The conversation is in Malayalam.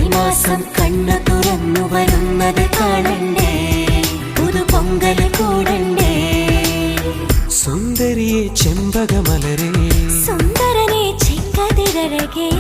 മാസം കണ്ണു തുറന്നു വരുന്നത് കാണണ്ടേ, പുതുപൊങ്കൽ കൂടണ്ടേ. സുന്ദരിയെ ചെമ്പകമലരേ, സുന്ദരനെ ചെങ്കതിരഴകേ.